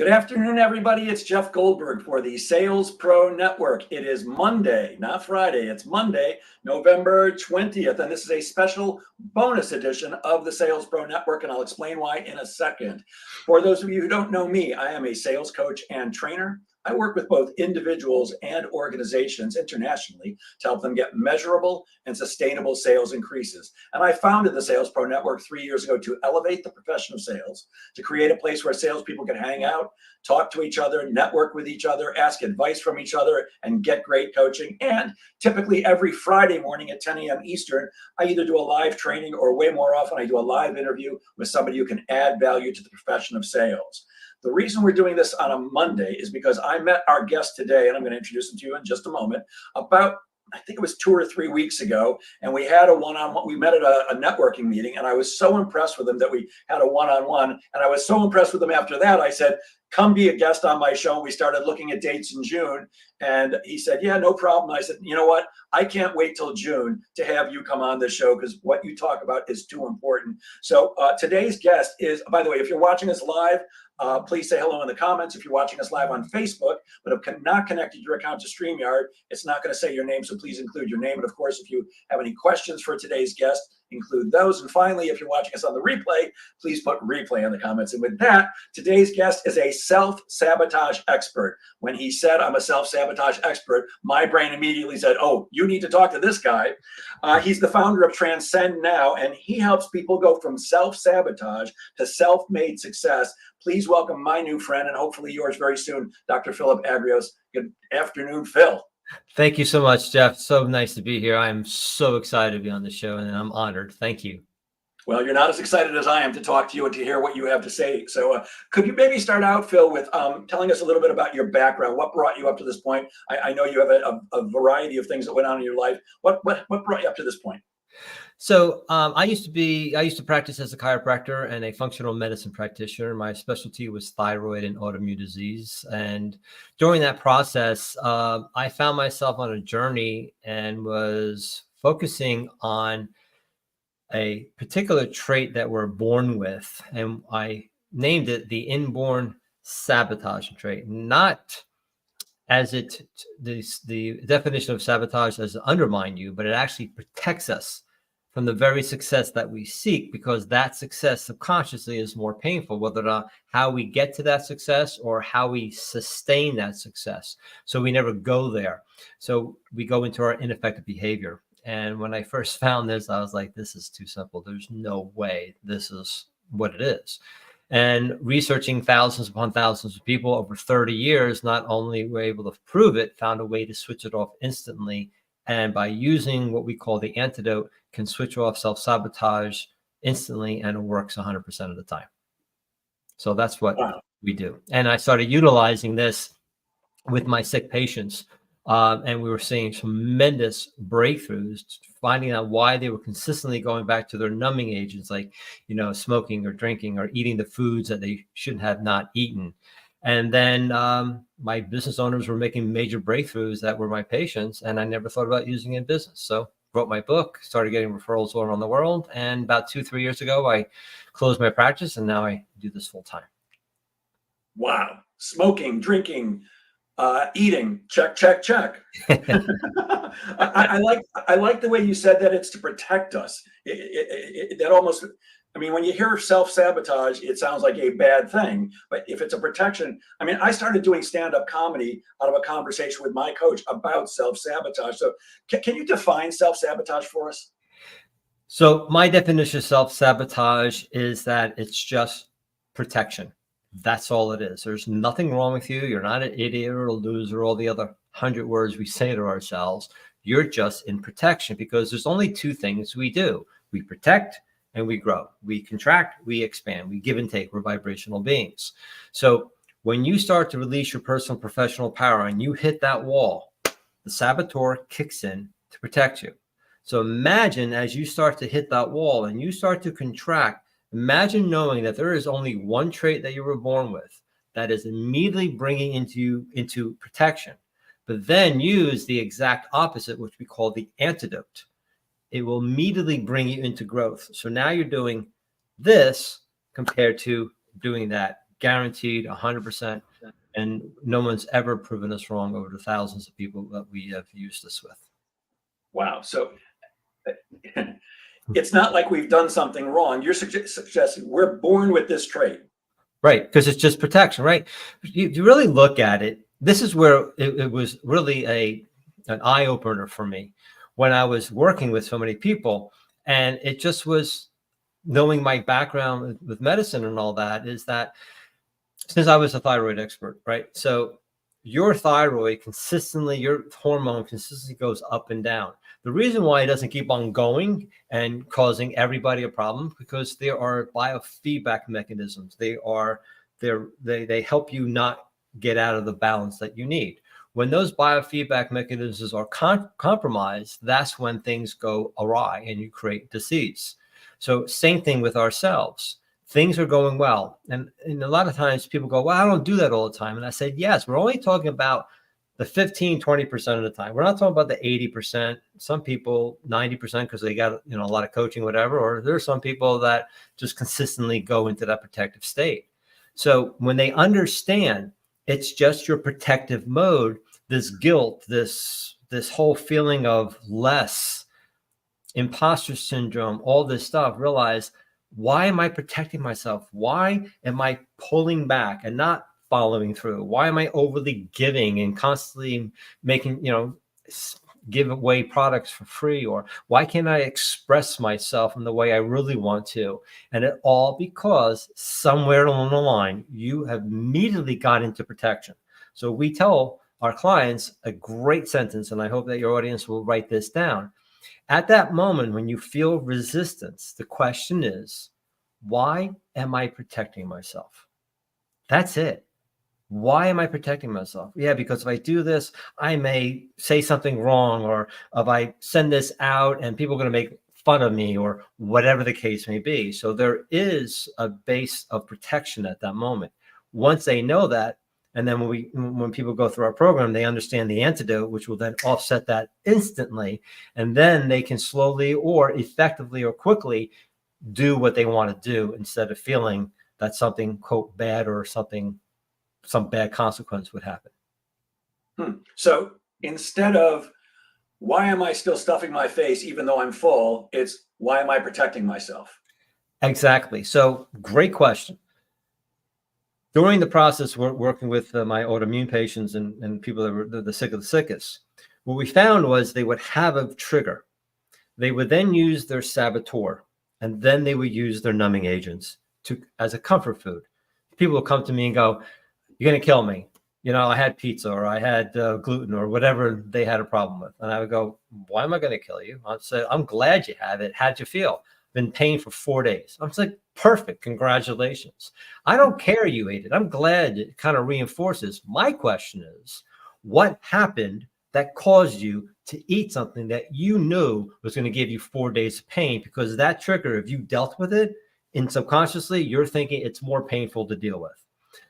Good afternoon, everybody. It's Jeff Goldberg for the Sales Pro Network. It is Monday, not Friday. It's Monday, November 20th, and this is a special bonus edition of the Sales Pro Network, and I'll explain why in a second. For those of you who don't know me, I am a sales coach and trainer. I work with both individuals and organizations internationally to help them get measurable and sustainable sales increases. And I founded the Sales Pro Network 3 years ago to elevate the profession of sales, to create a place where salespeople can hang out, talk to each other, network with each other, ask advice from each other, and get great coaching. And typically every Friday morning at 10 a.m. Eastern, I either do a live training or way more often, I do a live interview with somebody who can add value to the profession of sales. The reason we're doing this on a Monday is because I met our guest today, and I'm going to introduce him to you in just a moment, about, I think it was 2 or 3 weeks ago, and we had a one-on-one. We met at a networking meeting, and I was so impressed with him that we had a one-on-one, and I was so impressed with him after that, I said, come be a guest on my show. We started looking at dates in June, and he said, yeah, no problem. I said, you know what? I can't wait till June to have you come on this show because what you talk about is too important. So today's guest is, by the way, if you're watching us live, please say hello in the comments. If you're watching us live on Facebook, but have not connected your account to StreamYard, it's not going to say your name, so please include your name. And of course, if you have any questions for today's guest, include those. And finally, if you're watching us on the replay, please put replay in the comments. And with that, today's guest is a self-sabotage expert. When he said, I'm a self-sabotage expert, my brain immediately said, oh, you need to talk to this guy. He's the founder of Transcend Now, and he helps people go from self-sabotage to self-made success. Please welcome my new friend, and hopefully yours very soon, Dr. Philip Agrios. Good afternoon, Phil. Thank you so much, Jeff. So nice to be here. I am so excited to be on the show, and I'm honored. Thank you. Well, you're not as excited as I am to talk to you and to hear what you have to say. So could you maybe start out, Phil, with telling us a little bit about your background? What brought you up to this point? I know you have a variety of things that went on in your life. What brought you up to this point? So I used to practice as a chiropractor and a functional medicine practitioner. My specialty was thyroid and autoimmune disease. And during that process, I found myself on a journey and was focusing on a particular trait that we're born with. And I named it the Inborn Sabotaging Trait, not as the definition of sabotage as to undermine you, but it actually protects us from the very success that we seek, because that success subconsciously is more painful, whether or not how we get to that success or how we sustain that success. So we never go there. So we go into our ineffective behavior. And when I first found this, I was like, this is too simple. There's no way this is what it is. And researching thousands upon thousands of people over 30 years, not only were able to prove it, found a way to switch it off instantly. And by using what we call the antidote, can switch off self-sabotage instantly, and it works 100% of the time. So that's what we do. And I started utilizing this with my sick patients. And we were seeing tremendous breakthroughs, finding out why they were consistently going back to their numbing agents, like, smoking or drinking or eating the foods that they shouldn't have not eaten. And then my business owners were making major breakthroughs that were my patients, and I never thought about using it in business. So wrote my book, started getting referrals all around the world. And about 2-3 years ago, I closed my practice, and now I do this full time. Wow. Smoking, drinking, eating, check, check, check. I like the way you said that it's to protect us. That almost, when you hear self-sabotage, it sounds like a bad thing. But if it's a protection, I started doing stand-up comedy out of a conversation with my coach about self-sabotage. So can you define self-sabotage for us? So my definition of self-sabotage is that it's just protection. That's all it is. There's nothing wrong with you. You're not an idiot or a loser, all the other 100 words we say to ourselves. You're just in protection, because there's only two things we do. We protect and we grow. We contract, we expand, we give and take. We're vibrational beings. So when you start to release your personal professional power and you hit that wall, the saboteur kicks in to protect you. So imagine as you start to hit that wall and you start to contract, imagine knowing that there is only one trait that you were born with that is immediately bringing into protection, but then use the exact opposite, which we call the antidote. It will immediately bring you into growth. So now you're doing this compared to doing that guaranteed 100%. And no one's ever proven us wrong over the thousands of people that we have used this with. Wow. So it's not like we've done something wrong. You're suggesting we're born with this trait. Right, because it's just protection, right? You really look at it, this is where it was really an eye-opener for me when I was working with so many people. And it just was knowing my background with medicine and all that, is that since I was a thyroid expert, right? So your thyroid consistently, your hormone consistently goes up and down. The reason why it doesn't keep on going and causing everybody a problem, because there are biofeedback mechanisms. They help you not get out of the balance that you need. When those biofeedback mechanisms are compromised, that's when things go awry and you create disease. So same thing with ourselves. Things are going well. And a lot of times people go, well, I don't do that all the time. And I said, yes, we're only talking about the 15, 20% of the time. We're not talking about the 80%. Some people, 90% because they got, a lot of coaching, whatever, or there are some people that just consistently go into that protective state. So when they understand it's just your protective mode, this guilt, this whole feeling of less, imposter syndrome, all this stuff, realize, why am I protecting myself? Why am I pulling back and not following through? Why am I overly giving and constantly making, give away products for free? Or why can't I express myself in the way I really want to? And it all because somewhere along the line, you have immediately got into protection. So we tell our clients a great sentence, and I hope that your audience will write this down. At that moment, when you feel resistance, the question is, why am I protecting myself? That's it. Why am I protecting myself? Yeah, because if I do this, I may say something wrong, or if I send this out and people are going to make fun of me, or whatever the case may be. So there is a base of protection at that moment. Once they know that, and then when people go through our program, they understand the antidote, which will then offset that instantly. And then they can slowly or effectively or quickly do what they want to do, instead of feeling that something, quote, bad or some bad consequence would happen. So instead of, why am I still stuffing my face even though I'm full, it's, why am I protecting myself? Exactly. So great question. During the process, we're working with my autoimmune patients and people that were the sick of the sickest. What we found was they would have a trigger. They would then use their saboteur, and then they would use their numbing agents as a comfort food. People will come to me and go, you're going to kill me. I had pizza, or I had gluten, or whatever they had a problem with. And I would go, why am I going to kill you? I'd say, I'm glad you have it. How'd you feel? Been in pain for 4 days. I'm like, perfect. Congratulations. I don't care you ate it. I'm glad it kind of reinforces. My question is, what happened that caused you to eat something that you knew was going to give you 4 days of pain? Because that trigger, if you dealt with it, and subconsciously, you're thinking it's more painful to deal with.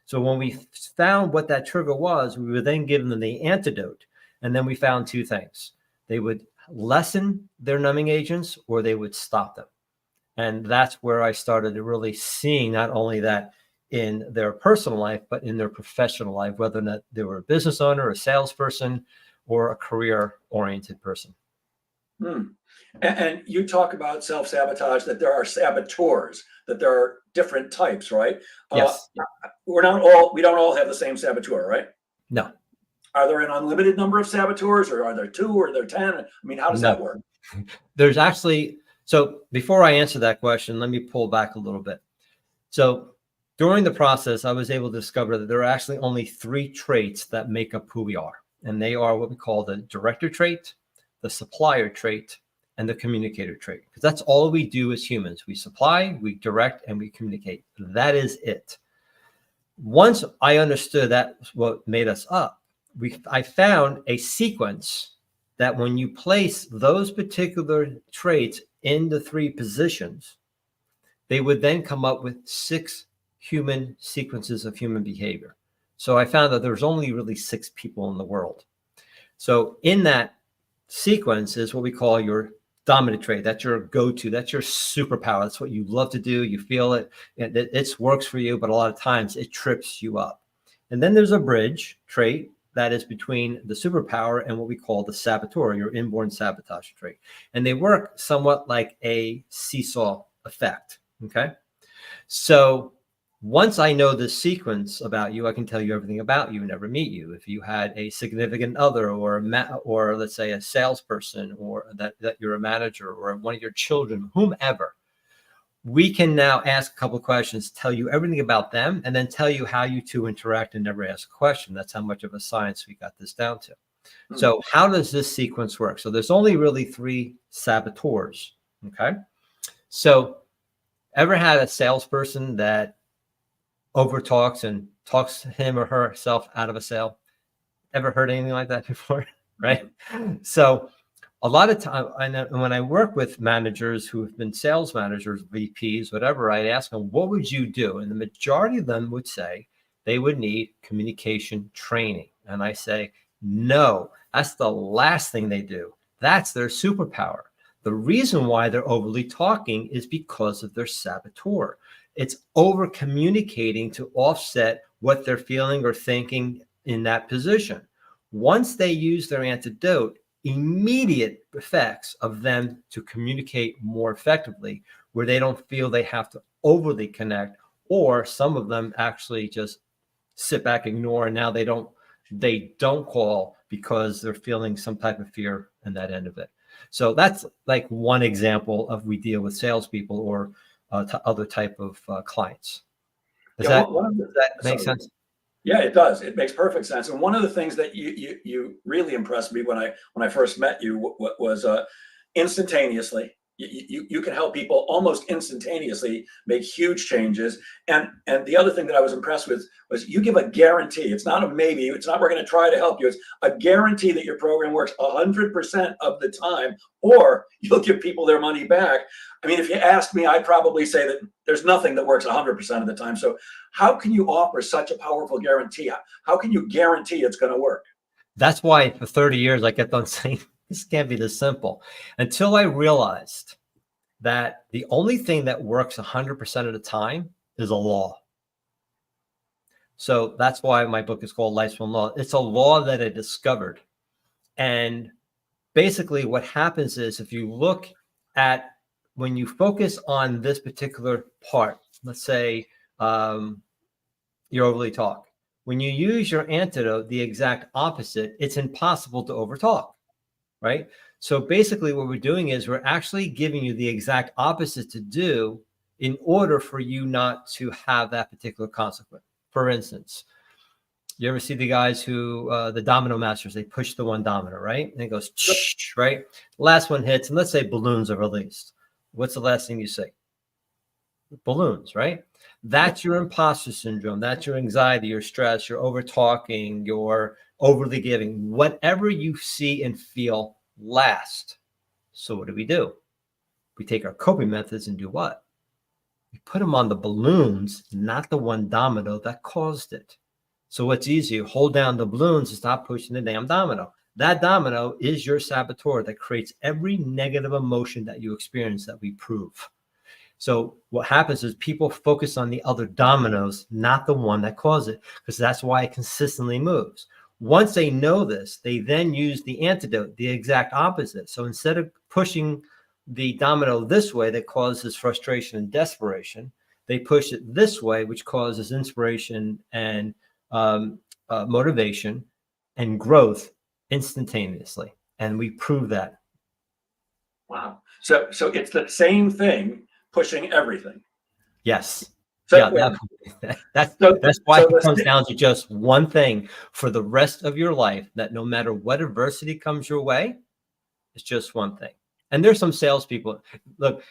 So when we found what that trigger was, we would then give them the antidote. And then we found two things. They would lessen their numbing agents, or they would stop them. And that's where I started really seeing not only that in their personal life, but in their professional life, whether or not they were a business owner, a salesperson, or a career-oriented person. And you talk about self-sabotage, that there are saboteurs, that there are different types, right? Yes. We don't all have the same saboteur, right? No. Are there an unlimited number of saboteurs, or are there 2, or are there 10? I mean, how does that work? There's actually, so before I answer that question, let me pull back a little bit. So during the process, I was able to discover that there are actually only 3 traits that make up who we are. And they are what we call the director trait, the supplier trait, and the communicator trait. Because that's all we do as humans. We supply, we direct, and we communicate. That is it. Once I understood that's what made us up, I found a sequence that when you place those particular traits in the 3 positions, they would then come up with 6 human sequences of human behavior. So I found that there's only really 6 people in the world. So in that sequence is what we call your dominant trait. That's your go-to. That's your superpower. That's what you love to do. You feel it. It works for you, but a lot of times it trips you up. And then there's a bridge trait that is between the superpower and what we call the saboteur, your inborn sabotage trait. And they work somewhat like a seesaw effect. Okay. So once I know the sequence about you, I can tell you everything about you, never meet you. If you had a significant other or let's say a salesperson, or that you're a manager, or one of your children, whomever, we can now ask a couple of questions, tell you everything about them, and then tell you how you two interact and never ask a question. That's how much of a science we got this down to. So how does this sequence work? So there's only really 3 saboteurs. Okay. So ever had a salesperson that overtalks and talks him or herself out of a sale? Ever heard anything like that before? Right. So a lot of time, I know when I work with managers who have been sales managers, VPs, whatever, I ask them, what would you do? And the majority of them would say they would need communication training. And I say, no, that's the last thing they do. That's their superpower. The reason why they're overly talking is because of their saboteur. It's over communicating to offset what they're feeling or thinking in that position. Once they use their antidote, immediate effects of them to communicate more effectively, where they don't feel they have to overly connect, or some of them actually just sit back, ignore, and now they don't call because they're feeling some type of fear in that end of it. So that's like one example of we deal with salespeople or other type of clients. Does that make sense? Yeah, it does. It makes perfect sense. And one of the things that you really impressed me when I first met you was instantaneously. You can help people almost instantaneously make huge changes. And the other thing that I was impressed with was you give a guarantee. It's not a maybe. It's not we're going to try to help you. It's a guarantee that your program works 100% of the time, or you'll give people their money back. I mean, if you asked me, I'd probably say that there's nothing that works 100% of the time. So how can you offer such a powerful guarantee? How can you guarantee it's going to work? That's why for 30 years, I kept on saying, this can't be this simple, until I realized that the only thing that works 100% of the time is a law. So that's why my book is called Life's One Law. It's a law that I discovered. And basically what happens is, if you look at, when you focus on this particular part, let's say you overly talk. When you use your antidote, the exact opposite, it's impossible to overtalk. Right? So basically what we're doing is we're actually giving you the exact opposite to do in order for you not to have that particular consequence. For instance, you ever see the guys who, the domino masters, they push the one domino, right? And it goes, right? Last one hits, and let's say balloons are released. What's the last thing you say? Balloons, right? That's your imposter syndrome. That's your anxiety, your stress, your over talking, your overly giving, whatever you see and feel last. So what do? We take our coping methods and do what? We put them on the balloons, not the one domino that caused it. So what's easier? Hold down the balloons and stop pushing the damn domino. That domino is your saboteur that creates every negative emotion that you experience that we prove. So what happens is people focus on the other dominoes, not the one that caused it, because that's why it consistently moves. Once they know this, they then use the antidote, the exact opposite. So instead of pushing the domino this way that causes frustration and desperation, they push it this way, which causes inspiration and motivation and growth instantaneously. And we prove that. Wow. So it's the same thing pushing everything. Yes. So, yeah, that's why it comes down to just one thing for the rest of your life, that no matter what adversity comes your way, it's just one thing. And there's some salespeople, look,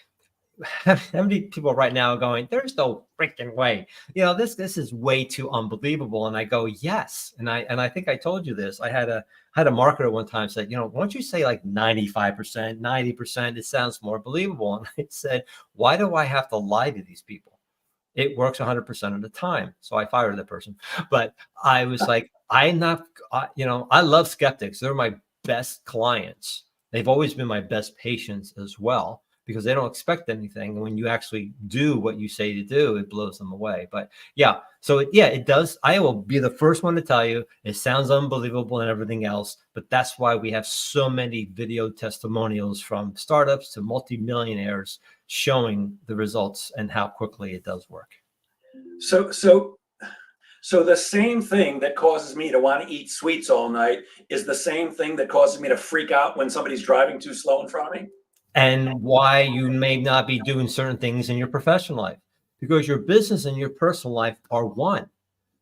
how many people right now are going, there's no freaking way, this is way too unbelievable. And I go, yes. And I think I told you this. I had a marketer one time said, why don't you say like 95%, 90%, it sounds more believable. And I said, why do I have to lie to these people? It works 100% of the time. So I fired the person. But I was like, I love skeptics. They're my best clients. They've always been my best patients as well, because they don't expect anything. And when you actually do what you say to do, it blows them away. But yeah, so yeah, it does. I will be the first one to tell you, it sounds unbelievable and everything else, but that's why we have so many video testimonials from startups to multimillionaires showing the results and how quickly it does work. So the same thing that causes me to want to eat sweets all night is the same thing that causes me to freak out when somebody's driving too slow in front of me. And why you may not be doing certain things in your professional life, because your business and your personal life are one.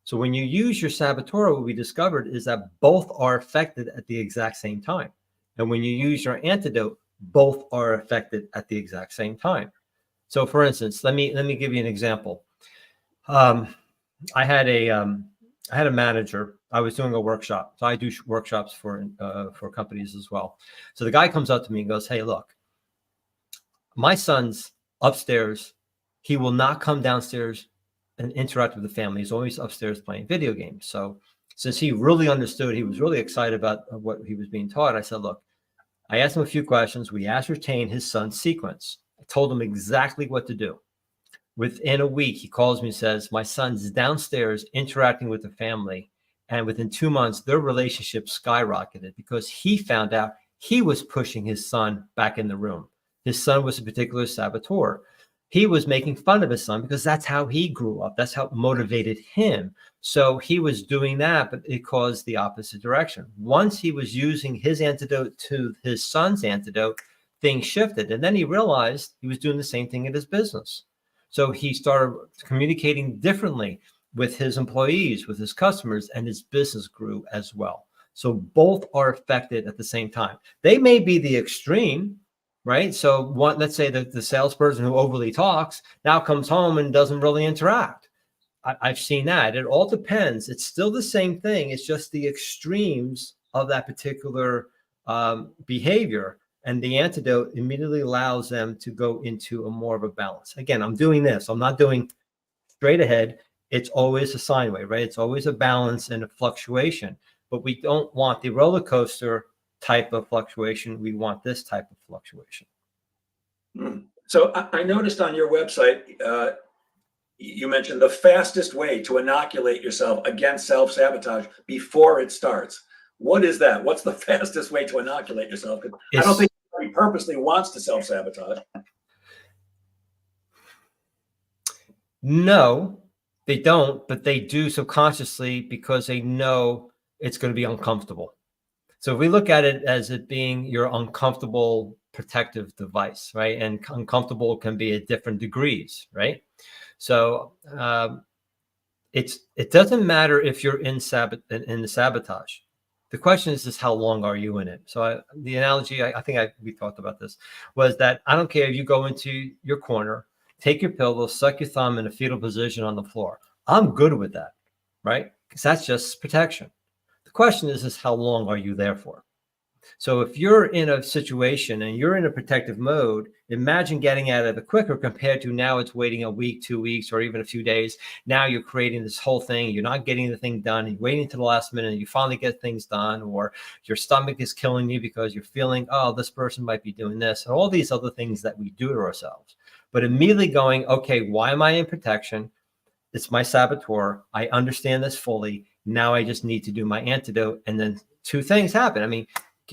So when you use your saboteur, what we discovered is that both are affected at the exact same time. And when you use your antidote, both are affected at the exact same time. So for instance, let me give you an example. I had a manager. I was doing a workshop. So I do workshops for companies as well. So the guy comes up to me and goes, "Hey, look, my son's upstairs. He will not come downstairs and interact with the family. He's always upstairs playing video games." So since he really understood, he was really excited about what he was being taught. I said, "Look," I asked him a few questions. We ascertained his son's sequence. I told him exactly what to do. Within a week, he calls me and says, "My son's downstairs interacting with the family." And within 2 months, their relationship skyrocketed because he found out he was pushing his son back in the room. His son was a particular saboteur. He was making fun of his son because that's how he grew up. That's how it motivated him. So he was doing that, but it caused the opposite direction. Once he was using his antidote to his son's antidote, things shifted. And then he realized he was doing the same thing in his business. So he started communicating differently with his employees, with his customers, and his business grew as well. So both are affected at the same time. They may be the extreme, right? So one, let's say that the salesperson who overly talks now comes home and doesn't really interact. I've seen that. It all depends. It's still the same thing. It's just the extremes of that particular behavior. And the antidote immediately allows them to go into a more of a balance. Again, I'm doing this. I'm not doing straight ahead. It's always a sine wave, right? It's always a balance and a fluctuation. But we don't want the roller coaster type of fluctuation. We want this type of fluctuation. So I noticed on your website, you mentioned the fastest way to inoculate yourself against self-sabotage before it starts. What is that? What's the fastest way to inoculate yourself? I don't think anybody purposely wants to self-sabotage. No, they don't, but they do subconsciously because they know it's going to be uncomfortable. So if we look at it as it being your uncomfortable protective device, right? And uncomfortable can be at different degrees, right? So it doesn't matter if you're in the sabotage. The question is how long are you in it? So the analogy, I think we talked about this, was that I don't care if you go into your corner, take your pillow, suck your thumb in a fetal position on the floor. I'm good with that, right? Because that's just protection. The question is how long are you there for? So if you're in a situation and you're in a protective mode, imagine getting out of it quicker compared to now it's waiting a week, 2 weeks, or even a few days. Now you're creating this whole thing. You're not getting the thing done. You're waiting to the last minute and you finally get things done, or your stomach is killing you because you're feeling, oh, this person might be doing this, and all these other things that we do to ourselves. But immediately going, okay, why am I in protection? It's my saboteur. I understand this fully. Now I just need to do my antidote. And then two things happen. I mean,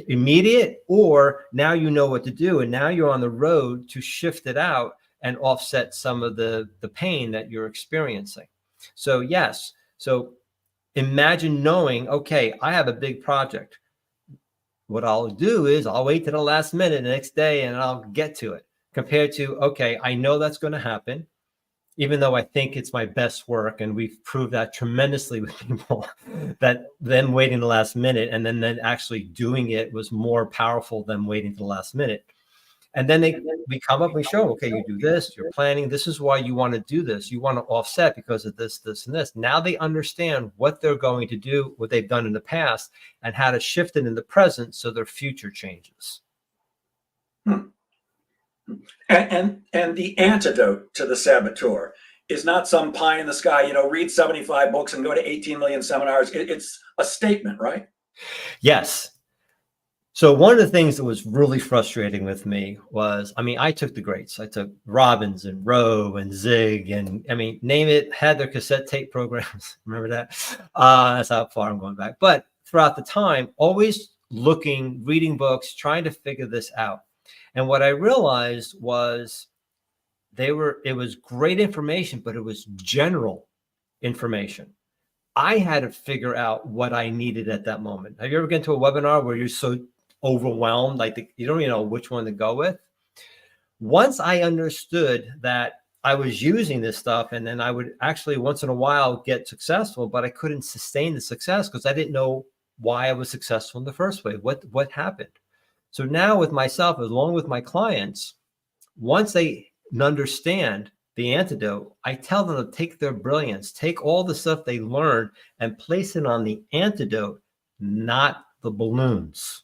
immediate, or now you know what to do, and now you're on the road to shift it out and offset some of the pain that you're experiencing. So yes, so imagine knowing, okay, I have a big project. What I'll do is I'll wait to the last minute the next day and I'll get to it, compared to, okay, I know that's going to happen, even though I think it's my best work. And we've proved that tremendously with people, that them waiting the last minute and then actually doing it was more powerful than waiting to the last minute. And then we come up and show, okay, you do this, you're planning. This is why you want to do this. You want to offset because of this, this, and this. Now they understand what they're going to do, what they've done in the past, and how to shift it in the present so their future changes. And the antidote to the saboteur is not some pie in the sky, read 75 books and go to 18 million seminars. It's a statement, right? Yes. So one of the things that was really frustrating with me was, I mean, I took the greats. I took Robbins and Rowe and Zig and, I mean, name it, had their cassette tape programs. Remember that? That's how far I'm going back. But throughout the time, always looking, reading books, trying to figure this out. And what I realized was it was great information, but it was general information. I had to figure out what I needed at that moment. Have you ever been to a webinar where you're so overwhelmed, like you don't even know which one to go with? Once I understood that I was using this stuff, and then I would actually once in a while get successful, but I couldn't sustain the success because I didn't know why I was successful in the first way. What happened? So now with myself, along with my clients, once they understand the antidote, I tell them to take their brilliance, take all the stuff they learned and place it on the antidote, not the balloons.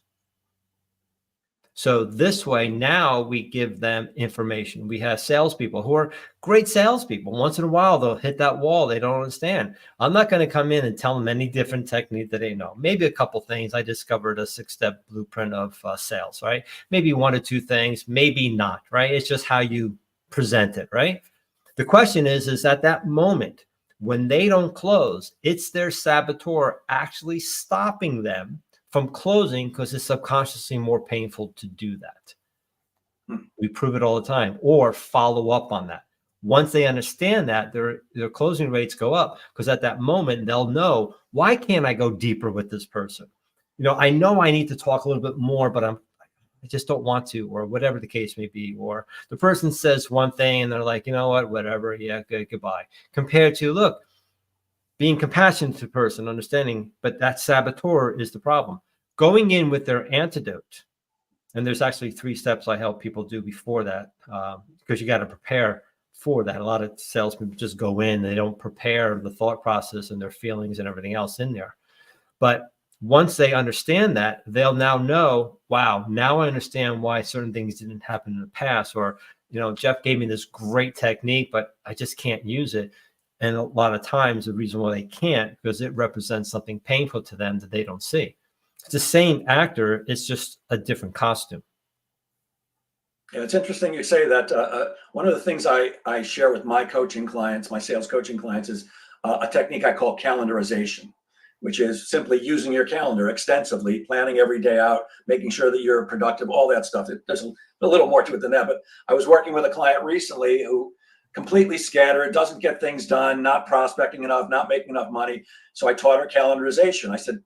So this way, now we give them information. We have salespeople who are great salespeople. Once in a while, they'll hit that wall they don't understand. I'm not going to come in and tell them any different technique that they know. Maybe a couple things. I discovered a 6-step blueprint of sales, right? Maybe 1 or 2 things, maybe not, right? It's just how you present it, right? The question is at that moment, when they don't close, it's their saboteur actually stopping them from closing because it's subconsciously more painful to do that. We prove it all the time, or follow up on that. Once they understand that, their closing rates go up because at that moment they'll know, why can't I go deeper with this person? I know I need to talk a little bit more, but I just don't want to, or whatever the case may be. Or the person says one thing and they're like, you know what, whatever, yeah, good, goodbye. Compared to, look, being compassionate to the person, understanding, but that saboteur is the problem. Going in with their antidote, and there's actually 3 steps I help people do before that, because you got to prepare for that. A lot of salespeople just go in, they don't prepare the thought process and their feelings and everything else in there. But once they understand that, they'll now know, wow, now I understand why certain things didn't happen in the past. Or, Jeff gave me this great technique, but I just can't use it. And a lot of times the reason why they can't, because it represents something painful to them that they don't see. It's the same actor, it's just a different costume. Yeah, it's interesting you say that. One of the things I share with my coaching clients, my sales coaching clients, is a technique I call calendarization, which is simply using your calendar extensively, planning every day out, making sure that you're productive, all that stuff. There's a little more to it than that. But I was working with a client recently who completely scattered, doesn't get things done, not prospecting enough, not making enough money. So I taught her calendarization. I said,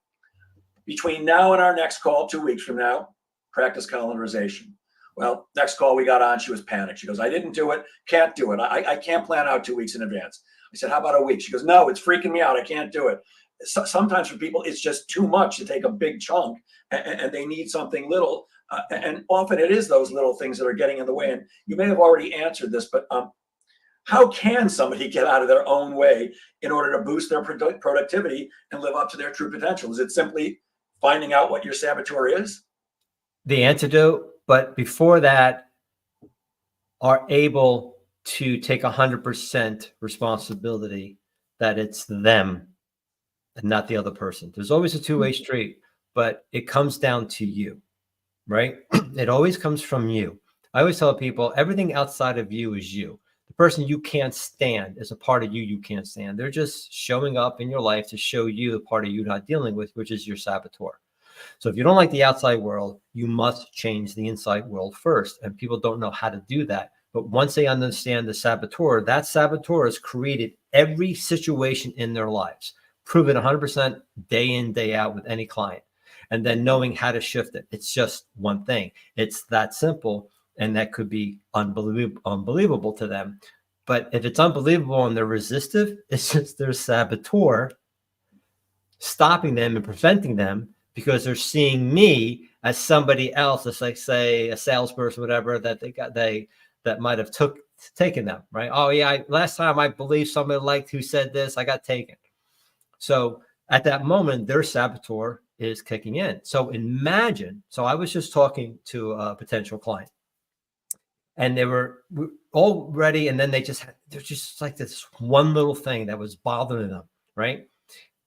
between now and our next call, 2 weeks from now, practice calendarization. Well, next call we got on, she was panicked. She goes, I didn't do it, can't do it. I can't plan out 2 weeks in advance. I said, how about a week? She goes, no, it's freaking me out. I can't do it. Sometimes for people, it's just too much to take a big chunk, and they need something little. And often it is those little things that are getting in the way. And you may have already answered this, but how can somebody get out of their own way in order to boost their productivity and live up to their true potential? Is it simply finding out what your saboteur is? The antidote, but before that, are able to take 100% responsibility that it's them and not the other person. There's always a 2-way street, but it comes down to you, right? It always comes from you. I always tell people everything outside of you is you. The person you can't stand is a part of you can't stand. They're just showing up in your life to show you the part of you not dealing with, which is your saboteur. So if you don't like the outside world, you must change the inside world first. And people don't know how to do that. But once they understand the saboteur, that saboteur has created every situation in their lives. Prove it 100% day in, day out with any client. And then knowing how to shift it. It's just one thing. It's that simple. And that could be unbelievable to them. But if it's unbelievable and they're resistive, it's just their saboteur stopping them and preventing them, because they're seeing me as somebody else, as like, say, a salesperson, whatever, that that might have taken them, right? Oh yeah, last time I believe somebody liked who said this, I got taken. So at that moment, their saboteur is kicking in. So imagine, so I was just talking to a potential client, and they were all ready, and then there's just like this one little thing that was bothering them, right?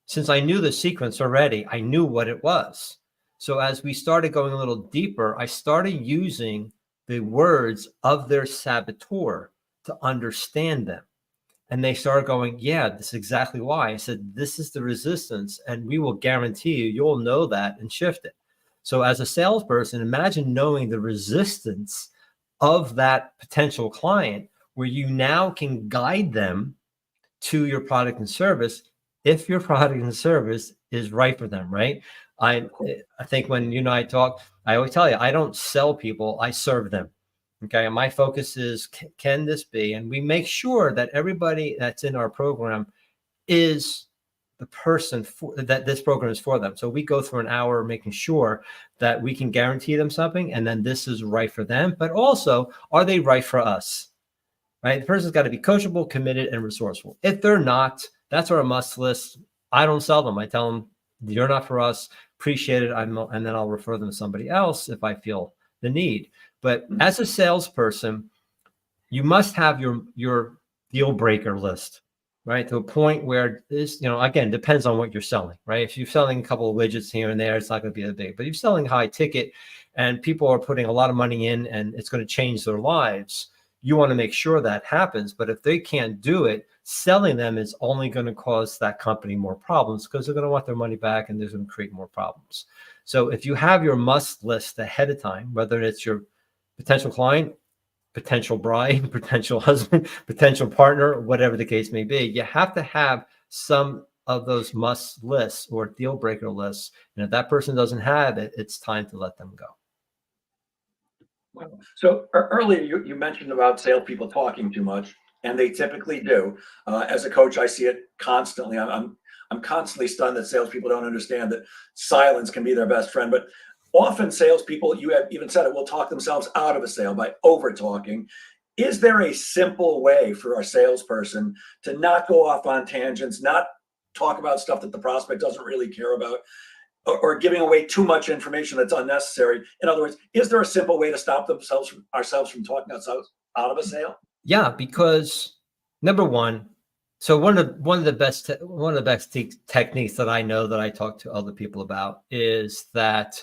Since I knew the sequence already, I knew what it was. So as we started going a little deeper, I started using the words of their saboteur to understand them. And they started going, yeah, this is exactly why. I said, this is the resistance, and we will guarantee you'll know that and shift it. So as a salesperson, imagine knowing the resistance of that potential client, where you now can guide them to your product and service if your product and service is right for them, right? I think when you and I talk, I always tell you, I don't sell people, I serve them. Okay. And my focus is, can this be? And we make sure that everybody that's in our program is the person that this program is for them. So we go through an hour making sure that we can guarantee them something, and then this is right for them, but also, are they right for us? Right? The person's got to be coachable, committed, and resourceful. If they're not, that's our must list. I don't sell them. I tell them, you're not for us. Appreciate it. And then I'll refer them to somebody else if I feel the need. But as a salesperson, you must have your deal breaker list, right? To a point where this, again, depends on what you're selling, right? If you're selling a couple of widgets here and there, it's not going to be that big. But if you're selling high ticket and people are putting a lot of money in and it's going to change their lives, you want to make sure that happens. But if they can't do it, selling them is only going to cause that company more problems, because they're going to want their money back and they're going to create more problems. So if you have your must list ahead of time, whether it's your potential client, potential bride, potential husband, potential partner, whatever the case may be, you have to have some of those must lists or deal breaker lists. And if that person doesn't have it, it's time to let them go. So earlier you mentioned about salespeople talking too much, and they typically do. As a coach, I see it constantly. I'm constantly stunned that salespeople don't understand that silence can be their best friend. But often salespeople, you have even said it, will talk themselves out of a sale by over talking. Is there a simple way for our salesperson to not go off on tangents, not talk about stuff that the prospect doesn't really care about, or giving away too much information that's unnecessary? In other words, is there a simple way to stop ourselves from talking ourselves out of a sale? Yeah, because number one, so one of the best techniques that I know that I talk to other people about is that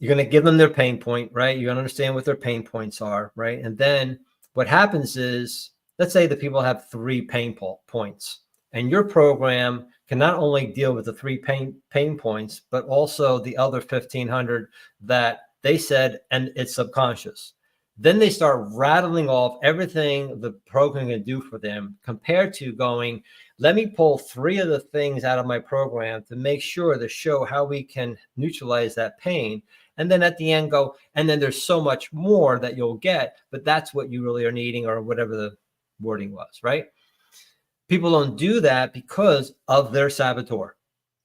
you're going to give them their pain point, right? You're going to understand what their pain points are, right? And then what happens is, let's say the people have 3 pain points, and your program can not only deal with the 3 pain points, but also the other 1,500 that they said, and it's subconscious. Then they start rattling off everything the program can do for them, compared to going, let me pull 3 of the things out of my program to make sure to show how we can neutralize that pain. And then at the end go, and then there's so much more that you'll get, but that's what you really are needing, or whatever the wording was, right? People don't do that because of their saboteur.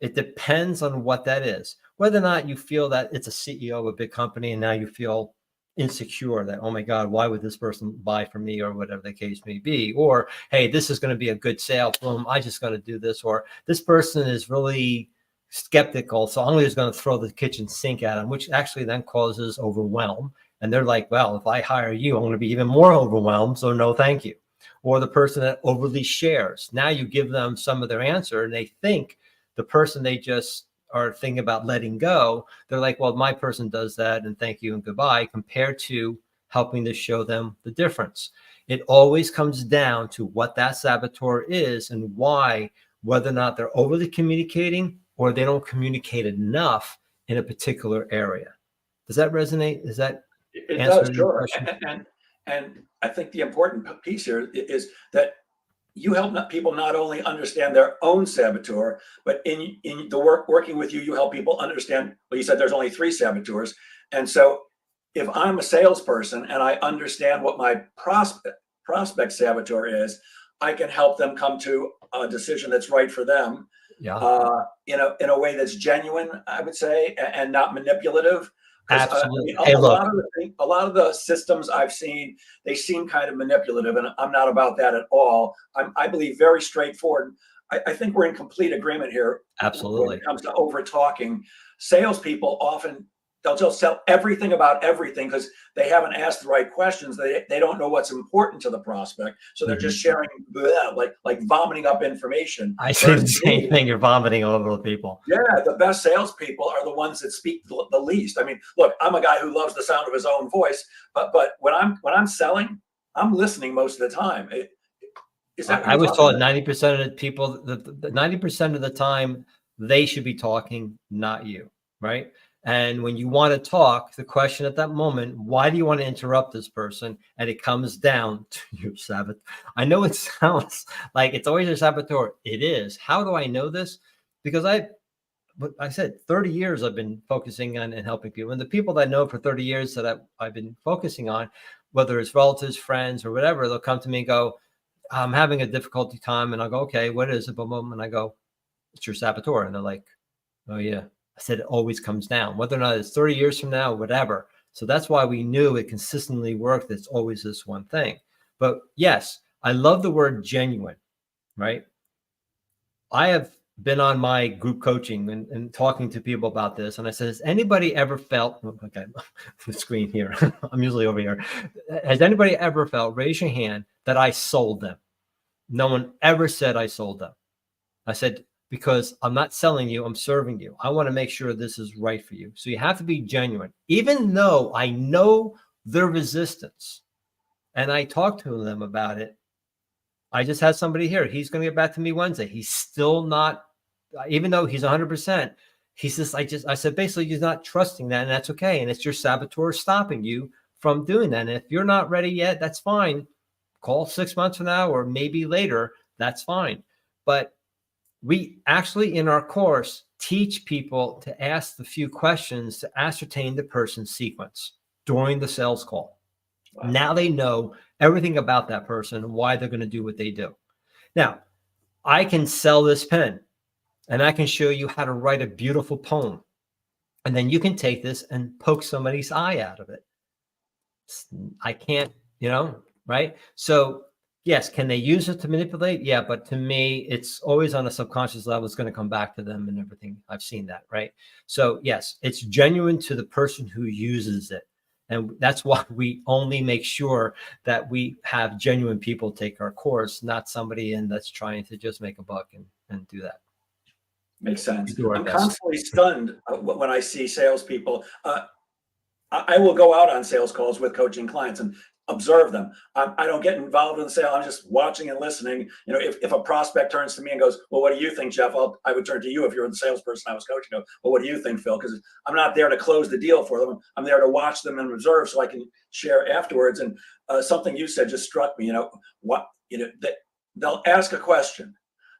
It depends on what that is. Whether or not you feel that it's a CEO of a big company and now you feel insecure that, oh my God, why would this person buy from me, or whatever the case may be? Or, hey, this is going to be a good sale. Boom, I just got to do this. Or this person is really skeptical, so I'm just going to throw the kitchen sink at them, which actually then causes overwhelm. And they're like, well, if I hire you, I'm going to be even more overwhelmed. So no, thank you. Or the person that overly shares. Now you give them some of their answer and they think the person they just are thinking about letting go, they're like, well, my person does that and thank you and goodbye, compared to helping to show them the difference. It always comes down to what that saboteur is and why, whether or not they're overly communicating or they don't communicate enough in a particular area. Does that resonate? Does that answer your question? And I think the important piece here is that you help people not only understand their own saboteur, but in the working with you, you help people understand, well, you said there's only 3 saboteurs. And so if I'm a salesperson and I understand what my prospect saboteur is, I can help them come to a decision that's right for them. Yeah. In a way that's genuine, I would say, and not manipulative. Absolutely. A lot of the systems I've seen, they seem kind of manipulative, and I'm not about that at all. I believe very straightforward. I think we're in complete agreement here. Absolutely. When it comes to over talking, salespeople often they'll just tell everything about everything because they haven't asked the right questions. They don't know what's important to the prospect, so they're just sharing like vomiting up information. I say the same thing. You're vomiting all over the people. Yeah, the best salespeople are the ones that speak the least. I mean, look, I'm a guy who loves the sound of his own voice, but when I'm selling, I'm listening most of the time. I was taught 90% of the people, the 90% of the time, they should be talking, not you, right? And when you want to talk, the question at that moment, why do you want to interrupt this person? And it comes down to your saboteur. I know it sounds like it's always a saboteur. It is. How do I know this? Because I said 30 years I've been focusing on and helping people. And the people that I know for 30 years that I've been focusing on, whether it's relatives, friends, or whatever, they'll come to me and go, I'm having a difficulty time. And I'll go, okay, what is it? Boom. And I go, it's your saboteur. And they're like, oh yeah. I said, it always comes down, whether or not it's 30 years from now, whatever. So that's why we knew it consistently worked. It's always this one thing. But yes, I love the word genuine, right? I have been on my group coaching and talking to people about this. And I said, has anybody ever felt, okay, the screen here, I'm usually over here. Has anybody ever felt, raise your hand, that I sold them? No one ever said I sold them. I said, because I'm not selling you, I'm serving you. I want to make sure this is right for you. So you have to be genuine, even though I know their resistance. And I talked to them about it. I just had somebody here. He's going to get back to me Wednesday. He's still not, even though he's 100%, he's just, I said, basically, he's not trusting that, and that's okay. And it's your saboteur stopping you from doing that. And if you're not ready yet, that's fine. Call 6 months from now or maybe later. That's fine. But we actually, in our course, teach people to ask the few questions to ascertain the person's sequence during the sales call. Wow. Now they know everything about that person and why they're going to do what they do. Now, I can sell this pen and I can show you how to write a beautiful poem. And then you can take this and poke somebody's eye out of it. I can't, right? So yes, can they use it to manipulate? Yeah, but to me, it's always on a subconscious level. It's going to come back to them and everything. I've seen that, right? So yes, it's genuine to the person who uses it. And that's why we only make sure that we have genuine people take our course, not somebody in that's trying to just make a buck and do that. Makes sense. I'm constantly stunned when I see salespeople. I will go out on sales calls with coaching clients and observe them. I don't get involved in the sale. I'm just watching and listening. If a prospect turns to me and goes, well, what do you think, Jeff? I would turn to you if you're the salesperson I was coaching. Well, what do you think, Phil? Because I'm not there to close the deal for them. I'm there to watch them and observe so I can share afterwards. And something you said just struck me. They'll ask a question.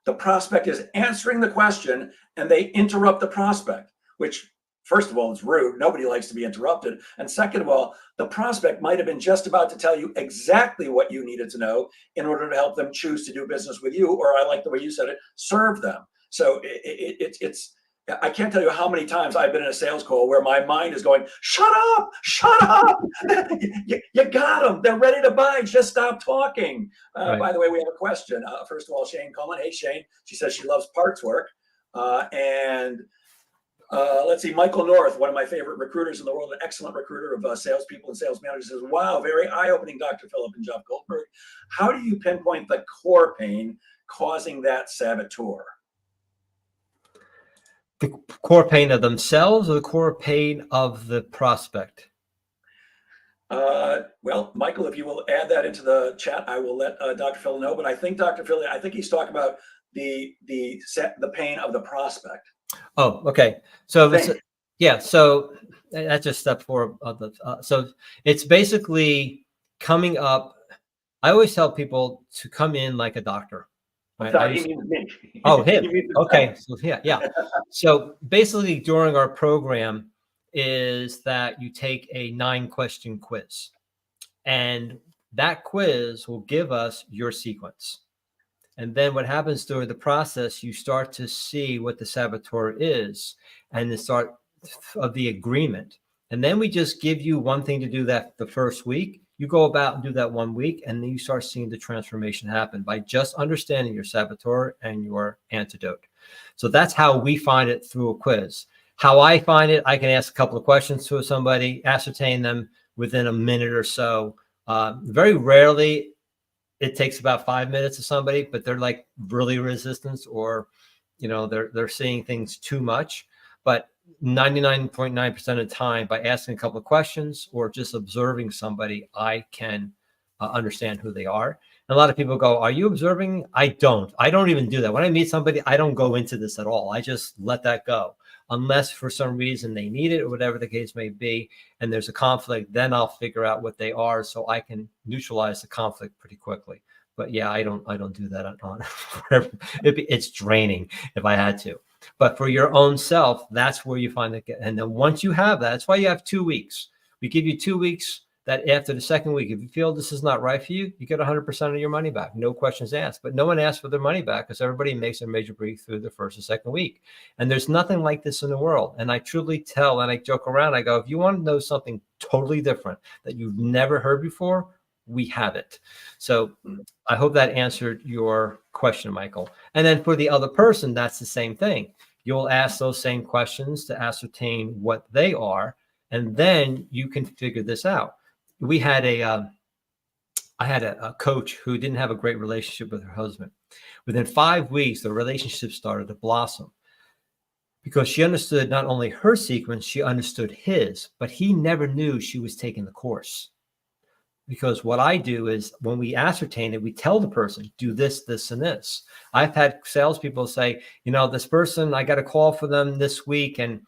The prospect is answering the question and they interrupt the prospect, which, first of all, it's rude. Nobody likes to be interrupted. And second of all, the prospect might have been just about to tell you exactly what you needed to know in order to help them choose to do business with you, or I like the way you said it, serve them. So it's I can't tell you how many times I've been in a sales call where my mind is going, shut up, you got them. They're ready to buy. Just stop talking. Right. By the way, we have a question. First of all, Shane Coleman. Hey, Shane. She says she loves parts work. Let's see, Michael North, one of my favorite recruiters in the world, an excellent recruiter of salespeople and sales managers, says, wow, very eye-opening, Dr. Philip and Jeff Goldberg. How do you pinpoint the core pain causing that saboteur? The core pain of themselves or the core pain of the prospect? Well, Michael, if you will add that into the chat, I will let Dr. Phil know. But I think Dr. Phil, he's talking about the pain of the prospect. Oh, okay. So so that's just step 4 of the. So it's basically coming up. I always tell people to come in like a doctor. Right? Oh, him. Okay. So yeah. So basically, during our program, is that you take a 9-question quiz, and that quiz will give us your sequence. And then what happens during the process, you start to see what the saboteur is and the start of the agreement. And then we just give you one thing to do that the first week. You go about and do that 1 week, and then you start seeing the transformation happen by just understanding your saboteur and your antidote. So that's how we find it through a quiz. How I find it, I can ask a couple of questions to somebody, ascertain them within a minute or so. Very rarely it takes about 5 minutes of somebody, but they're like really resistant, or, they're seeing things too much. But 99.9% of the time, by asking a couple of questions or just observing somebody, I can understand who they are. And a lot of people go, "Are you observing?" I don't even do that. When I meet somebody, I don't go into this at all. I just let that go, unless for some reason they need it or whatever the case may be, and there's a conflict. Then I'll figure out what they are, so I can neutralize the conflict pretty quickly. But yeah, I don't do that on it's draining if I had to. But for your own self, that's where you find it. And then once you have that, that's why you have 2 weeks. We give you 2 weeks. That after the second week, if you feel this is not right for you, you get 100% of your money back. No questions asked. But no one asks for their money back, because everybody makes a major breakthrough the first or second week. And there's nothing like this in the world. And I truly tell, and I joke around, I go, if you want to know something totally different that you've never heard before, we have it. So I hope that answered your question, Michael. And then for the other person, that's the same thing. You'll ask those same questions to ascertain what they are, and then you can figure this out. I had a coach who didn't have a great relationship with her husband. Within 5 weeks, the relationship started to blossom, because she understood not only her sequence, she understood his, but he never knew she was taking the course. Because what I do is, when we ascertain it, we tell the person, do this, this, and this. I've had salespeople say, this person, I got a call for them this week, and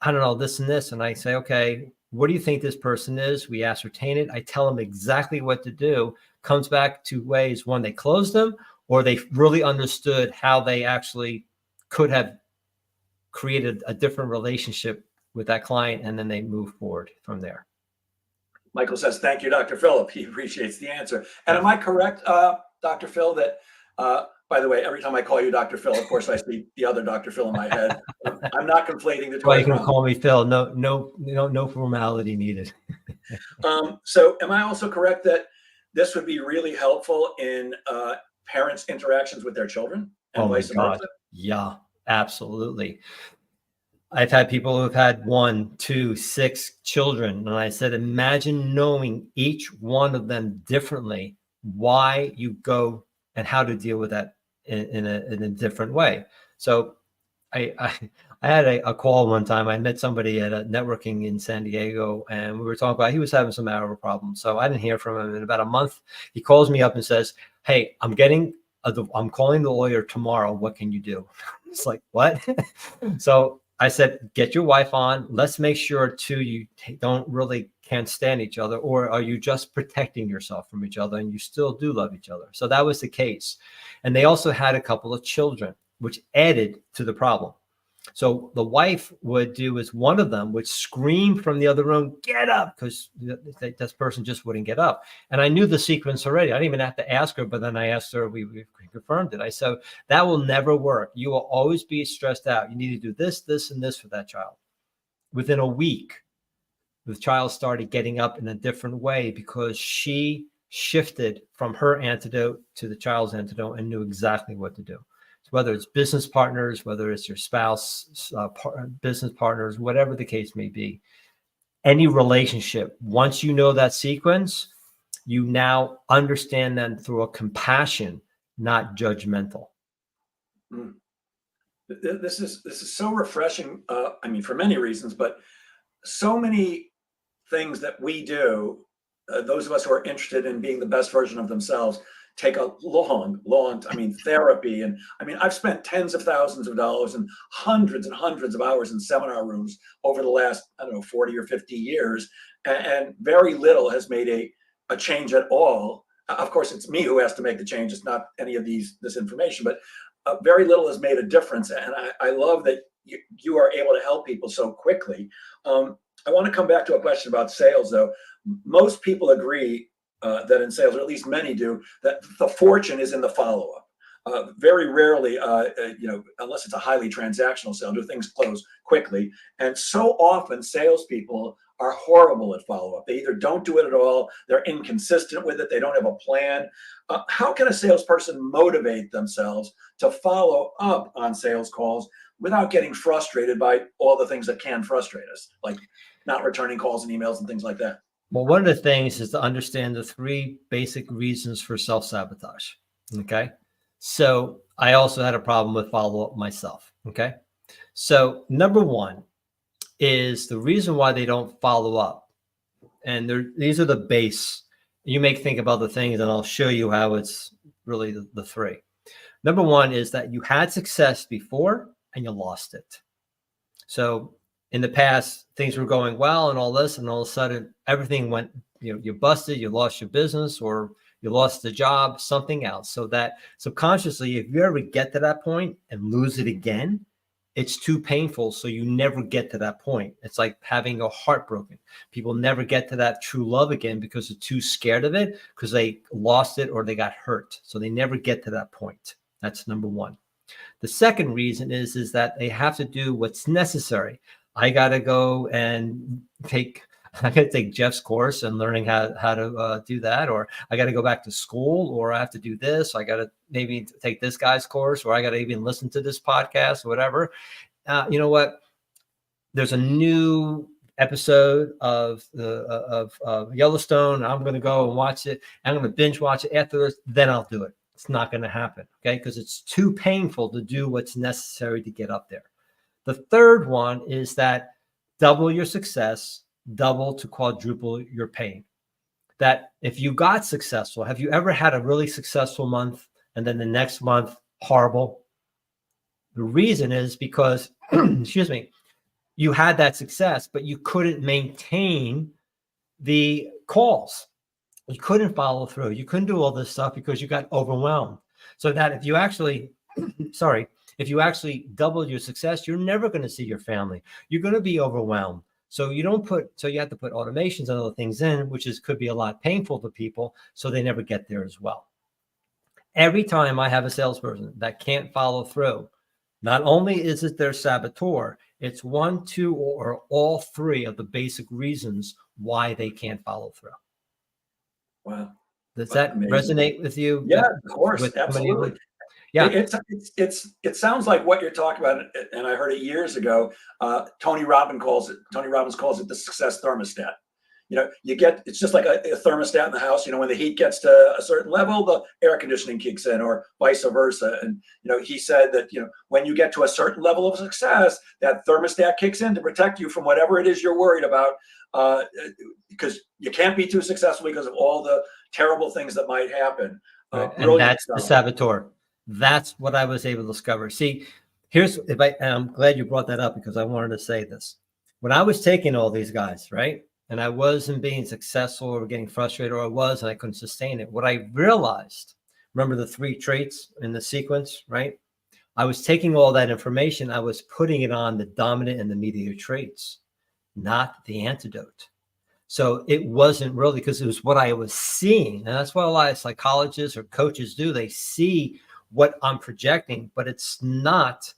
I don't know, this and this. And I say, okay, what do you think this person is? We ascertain it. I tell them exactly what to do. Comes back to ways: one, they closed them, or they really understood how they actually could have created a different relationship with that client, and then they move forward from there. Michael says, thank you, Dr. Phillip. He appreciates the answer. And am I correct, Dr. Phil, that, by the way, every time I call you Dr. Phil, of course, I see the other Dr. Phil in my head. I'm not conflating the two. Well, you can call me Phil. No formality needed. So am I also correct that this would be really helpful in parents' interactions with their children and vice versa? Yeah, absolutely. I've had people who've had 1, 2, 6 children. And I said, imagine knowing each one of them differently, why you go and how to deal with that in a different way. So I had a call one time. I met somebody at a networking in San Diego, and we were talking about, he was having some marital problems. So I didn't hear from him in about a month. He calls me up and says, "Hey, I'm calling the lawyer tomorrow. What can you do?" It's like, what? So I said, get your wife on. Let's make sure too, you can't stand each other, or are you just protecting yourself from each other and you still do love each other? So that was the case. And they also had a couple of children, which added to the problem. So the wife would do is, one of them would scream from the other room, "Get up," because this person just wouldn't get up. And I knew the sequence already. I didn't even have to ask her, but then I asked her, we confirmed it. I said, that will never work. You will always be stressed out. You need to do this, this, and this for that child. Within a week, the child started getting up in a different way, because she shifted from her antidote to the child's antidote and knew exactly what to do. Whether it's business partners, whether it's your spouse, business partners, whatever the case may be, any relationship, once you know that sequence, you now understand them through a compassion, not judgmental. This is so refreshing. I mean, for many reasons, but so many things that we do, those of us who are interested in being the best version of themselves, take a long, therapy. And I mean, I've spent tens of thousands of dollars and hundreds of hours in seminar rooms over the last, 40 or 50 years. And very little has made a change at all. Of course, it's me who has to make the change. It's not any of this information, but very little has made a difference. And I love that you are able to help people so quickly. I want to come back to a question about sales, though. Most people agree that in sales, or at least many do, that the fortune is in the follow-up. Very rarely, unless it's a highly transactional sale, do things close quickly. And so often, salespeople are horrible at follow-up. They either don't do it at all, they're inconsistent with it, they don't have a plan. How can a salesperson motivate themselves to follow up on sales calls without getting frustrated by all the things that can frustrate us, like not returning calls and emails and things like that? Well, one of the things is to understand the 3 basic reasons for self-sabotage. Okay. So I also had a problem with follow-up myself. Okay. So number 1 is the reason why they don't follow up. And these are the base. You may think about the things, and I'll show you how it's really the 3. Number 1 is that you had success before and you lost it. So in the past, things were going well and all this, and all of a sudden everything went, you busted, you lost your business, or you lost the job, something else. So that subconsciously, if you ever get to that point and lose it again, it's too painful. So you never get to that point. It's like having a heart broken. People never get to that true love again because they're too scared of it, because they lost it or they got hurt. So they never get to that point. That's number 1. The second reason is that they have to do what's necessary. I got to go and I got to take Jeff's course and learning how to do that, or I got to go back to school, or I have to do this. I got to maybe take this guy's course, or I got to even listen to this podcast, or whatever. You know what? There's a new episode of Yellowstone. I'm going to go and watch it. I'm going to binge watch it after this. Then I'll do it. It's not going to happen, okay? Because it's too painful to do what's necessary to get up there. The third one is that double your success, double to quadruple your pain. That if you got successful, have you ever had a really successful month and then the next month horrible? The reason is because, excuse me, you had that success, but you couldn't maintain the calls. You couldn't follow through. You couldn't do all this stuff because you got overwhelmed. So that if you actually, if you actually double your success, you're never going to see your family. You're going to be overwhelmed. So you have to put automations and other things in, which could be a lot painful to people. So they never get there as well. Every time I have a salesperson that can't follow through, not only is it their saboteur, it's 1, 2, or all 3 of the basic reasons why they can't follow through. Wow. Does that Amazing. resonate with you? Yeah, of course. Absolutely. Yeah. It sounds like what you're talking about, and I heard it years ago. Tony Robbins calls it the success thermostat. It's just like a thermostat in the house. When the heat gets to a certain level, the air conditioning kicks in, or vice versa. And he said that when you get to a certain level of success, that thermostat kicks in to protect you from whatever it is you're worried about, because you can't be too successful because of all the terrible things that might happen. Right. And that's the saboteur. That's what I was able to discover. See, and I'm glad you brought that up, because I wanted to say this. When I was taking all these guys, right, and I wasn't being successful or getting frustrated, or and I couldn't sustain it. What I realized, remember the 3 traits in the sequence, right? I was taking all that information, I was putting it on the dominant and the mediator traits, not the antidote. So it wasn't really, because it was what I was seeing. And that's what a lot of psychologists or coaches do. They see what I'm projecting, but it's not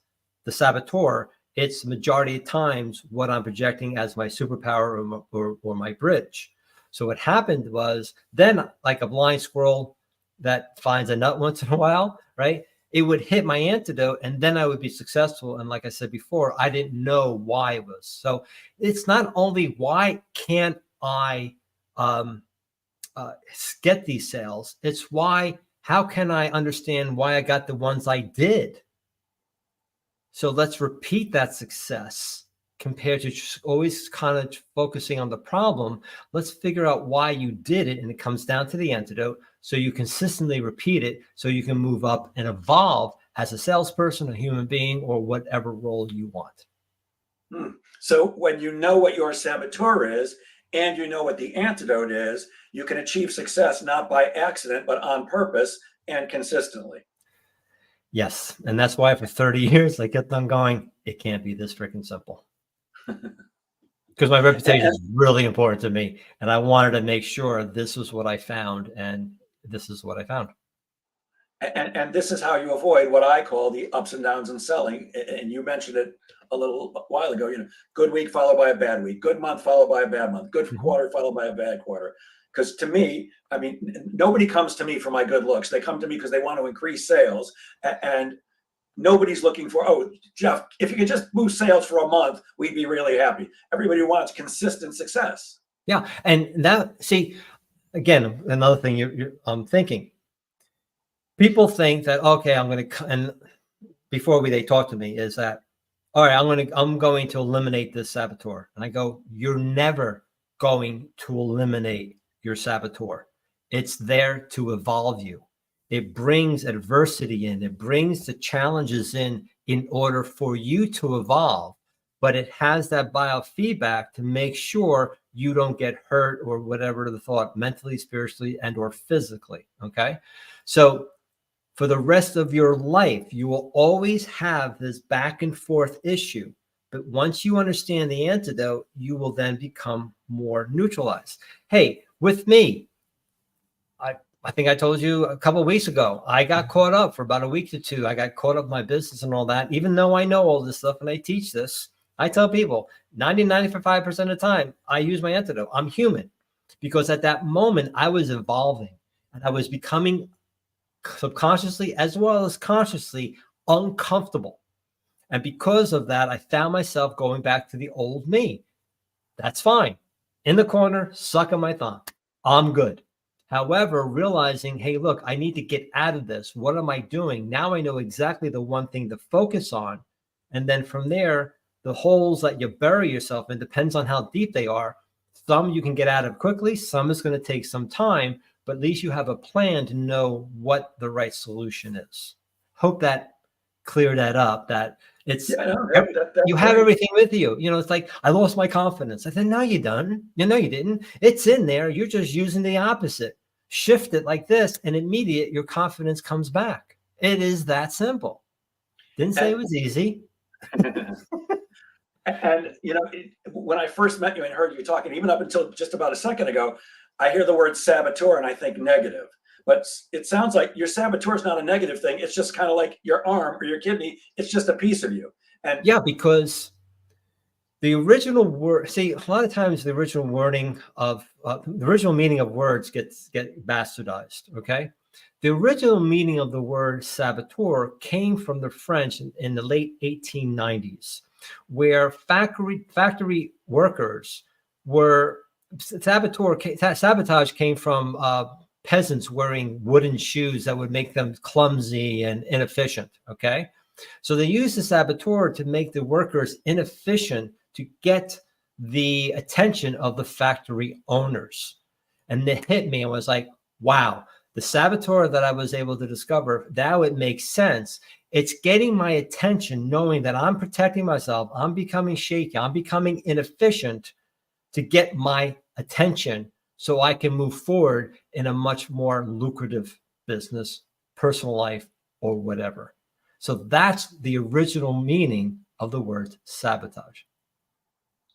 the saboteur. It's the majority of times what I'm projecting as my superpower or my bridge. So what happened was, then, like a blind squirrel that finds a nut once in a while, right? It would hit my antidote, and then I would be successful. And like I said before, I didn't know why it was. So it's not only why can't I get these sales, it's how can I understand why I got the ones I did? So let's repeat that success compared to just always kind of focusing on the problem. Let's figure out why you did it. And it comes down to the antidote. So you consistently repeat it so you can move up and evolve as a salesperson, a human being, or whatever role you want. So when you know what your saboteur is and you know what the antidote is, you can achieve success not by accident, but on purpose and consistently. Yes. And that's why for 30 years, I kept on going, it can't be this freaking simple. Because my reputation is really important to me. And I wanted to make sure this was what I found. And this is what I found. And this is how you avoid what I call the ups and downs in selling. And you mentioned it a little while ago, good week followed by a bad week, good month followed by a bad month, good quarter followed by a bad quarter. Because to me, nobody comes to me for my good looks. They come to me because they want to increase sales. And Nobody's looking for, oh, Jeff, if you could just boost sales for a month, we'd be really happy. Everybody wants consistent success. Yeah. And that, see, again, another thing I'm thinking, people think that, okay, I'm going to, and before they talk to me is that, all right, I'm going to eliminate this saboteur. And I go, you're never going to eliminate your saboteur. It's there to evolve you. It brings adversity in, it brings the challenges in order for you to evolve, but it has that biofeedback to make sure you don't get hurt or whatever the thought, mentally, spiritually, and or physically. Okay. So for the rest of your life, you will always have this back and forth issue. But once you understand the antidote, you will then become more neutralized. Hey, with me, I think I told you a couple of weeks ago, I got caught up for about a week to two. I got caught up in my business and all that. Even though I know all this stuff and I teach this, I tell people 95% of the time, I use my antidote. I'm human, because at that moment I was evolving and I was becoming subconsciously as well as consciously uncomfortable. And because of that, I found myself going back to the old me. That's fine. In the corner, sucking my thumb. I'm good. However, realizing, hey, look, I need to get out of this. What am I doing? Now I know exactly the one thing to focus on. And then from there, the holes that you bury yourself in depends on how deep they are. Some you can get out of quickly. Some is going to take some time, but at least you have a plan to know what the right solution is. Hope that cleared that up, that it's, you have everything with you. You know, it's like, I lost my confidence. I said, no, you don't. You know, you didn't. It's in there. You're just using the opposite. Shift it like this, and immediate your confidence comes back. It is that simple. Didn't say it was easy. And, you know, when I first met you and heard you talking, even up until just about a second ago, I hear the word saboteur and I think negative. But it sounds like your saboteur is not a negative thing. It's just kind of like your arm or your kidney. It's just a piece of you. And yeah, because the original word, see, a lot of times the original wording of the original meaning of words get bastardized. Okay. The original meaning of the word saboteur came from the French in the late 1890s, where factory workers were sabotage came from peasants wearing wooden shoes that would make them clumsy and inefficient. Okay. So they used the saboteur to make the workers inefficient to get the attention of the factory owners. And it hit me and was like, wow, the saboteur that I was able to discover, now it makes sense. It's getting my attention, knowing that I'm protecting myself. I'm becoming shaky. I'm becoming inefficient to get my attention so I can move forward in a much more lucrative business, personal life, or whatever. So that's the original meaning of the word sabotage.